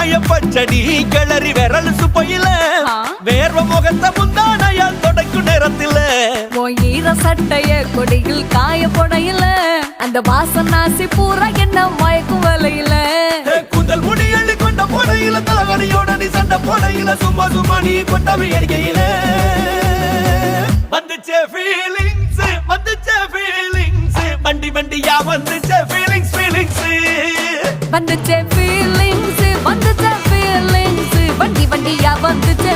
மாய பச்சடி கிளறி விரல் சுப்பையில வேர்வ முகத்த முந்தானையால் தொடக்கும் நேரத்தில ஈர சட்டைய கொடியில் காய பொடையில அந்த வாசனாசி பூரா என்ன மயக்கும் வலையில கூந்தல் முடி அள்ளி கொண்ட போடையில தலகடியோட நீ சண்டை போடையில சும்மா சும்மா நீ கொண்டவை எரிக்கையில வந்துச்சே ஃபீலிங்ஸ் வந்துச்சே ஃபீலிங்ஸ் வண்டி வண்டியா வந்துச்சே ஃபீலிங்ஸ் ஃபீலிங்ஸ் வந்துச்சே ஃபீலிங்ஸ் வந்துச்சே ஃபீலிங்ஸ் வண்டி வண்டியா வந்துச்சே